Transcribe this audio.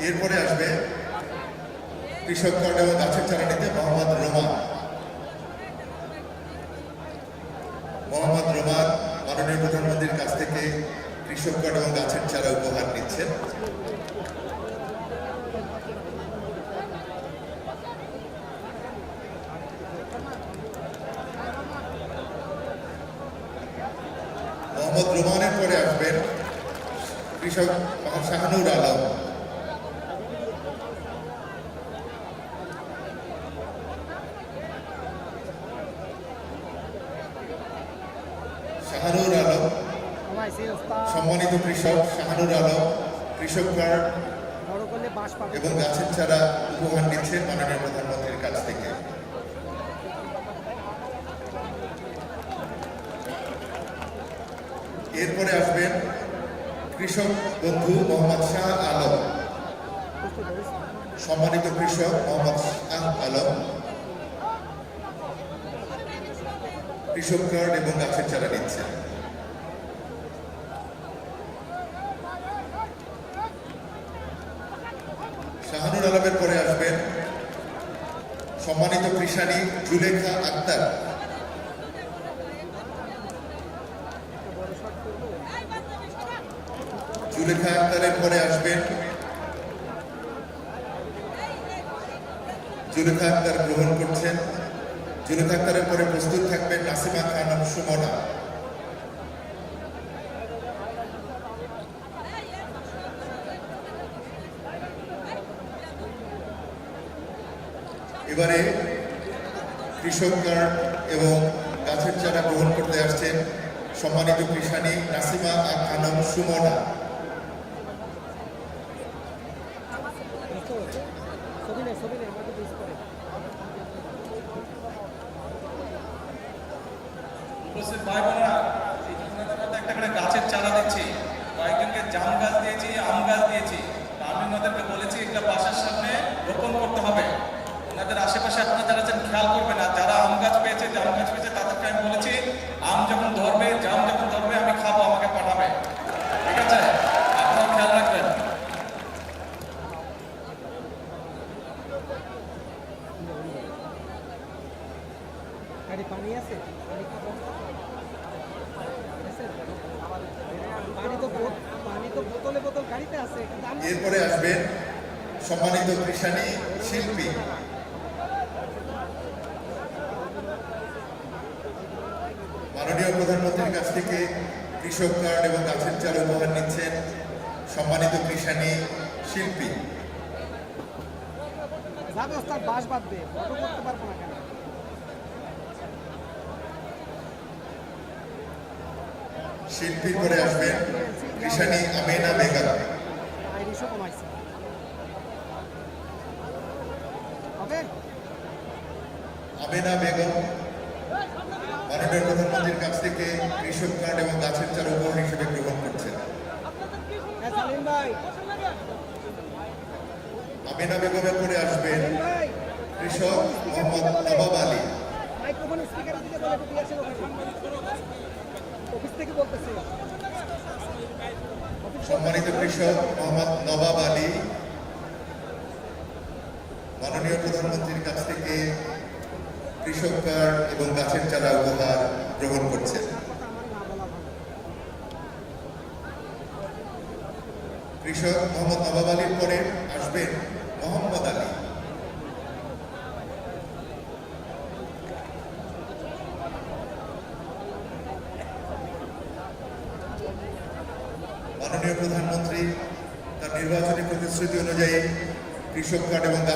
এরপরে আসবে কৃষক কার্ড এবং গাছের চারা নিতে মোহাম্মদ রোমান। মোহাম্মদ রোমান মাননীয় প্রধানমন্ত্রীর কাছ থেকে কৃষক কার্ড এবং গাছের চারা উপহার নিচ্ছেন। মোহাম্মদ রোমানের পরে আসবেন কৃষক শাহানুর আলম। শাহানুর আলম সম্মানিত কৃষক শাহানুর আলম কৃষক কার্ড এবং গাছের চারা উপহার নিচ্ছেন মাননীয় প্রধানমন্ত্রীর কাছ থেকে। এরপরে আসবেন কৃষক বন্ধু মোহাম্মদ শাহ আলম। সম্মানিত কৃষক মোহাম্মদ শাহ আলম কৃষক কার্ড এবং গাছের চারা নিচ্ছেন। শাহানুর আলমের পরে আসবেন সম্মানিত কৃষানী জুলেখা আক্তার। জুলেখা আক্তারের পরে আসবেন জুলেখা আক্তার গ্রহণ করছেন। জুলেখা আক্তারের পরে প্রস্তুত থাকবেন নাসিমা খানম সুমনা। এবারে কৃষক কার্ড এবং গাছের চারা গ্রহণ করতে আসছেন সম্মানিত কৃষানী নাসিমা খানম সুমনা। ভাই বোনেরা, একটা করে গাছের চারা দিচ্ছি, কয়েকজনকে জাম গাছ দিয়েছি, আম গাছ দিয়েছি। আমি ওনাদেরকে বলেছি এটা বাসার সামনে রোপণ করতে হবে। ওনাদের আশেপাশে আপনারা যারা আছেন খেয়াল করবেন। আর যারা আম গাছ পেয়েছে, জাম গাছ পেয়েছে, তাদেরকে আমি বলেছি আম যখন ধরবে, জাম যখন ধরবে আমি খাবো, আমাকে পাঠাবে। ঠিক আছে, আপনারা খেয়াল রাখবেন। পানি আছে, পানি তো বোতলে বোতল গাড়িতে আছে। এরপরে আসবেন সম্মানিত কৃষানী শিল্পী। মাননীয় প্রধানমন্ত্রীর কাছ থেকে কৃষক কার্ড এবং গাছের চারা উপহার নিচ্ছেন সম্মানিত কৃষানী শিল্পী। বাস বাঁধবে, ফটো করতে পারবো না কেন? শিল্পীর পরে আসবেন কৃষানী আমেনা বেগম। আমেনা বেগম মাননীয় প্রধানমন্ত্রীর কাছ থেকে কৃষক কার্ড এবং গাছের চারা উপহার হিসেবে গ্রহণ করছেন। আমেনা বেগমের পরে আসবেন কৃষক মোহাম্মদ নবাব আলী। সম্মানিত কৃষক মোহাম্মদ নবাব আলী মাননীয় প্রধানমন্ত্রীর কাছ থেকে কৃষক কার্ড এবং গাছের চারা উপহার গ্রহণ করছেন। কৃষক মোহাম্মদ নবাব আলীর পরে আসবেন মোহাম্মদ আলী। মাননীয় প্রধানমন্ত্রী তার নির্বাচনী প্রতিশ্রুতি অনুযায়ী কৃষক কার্ড এবং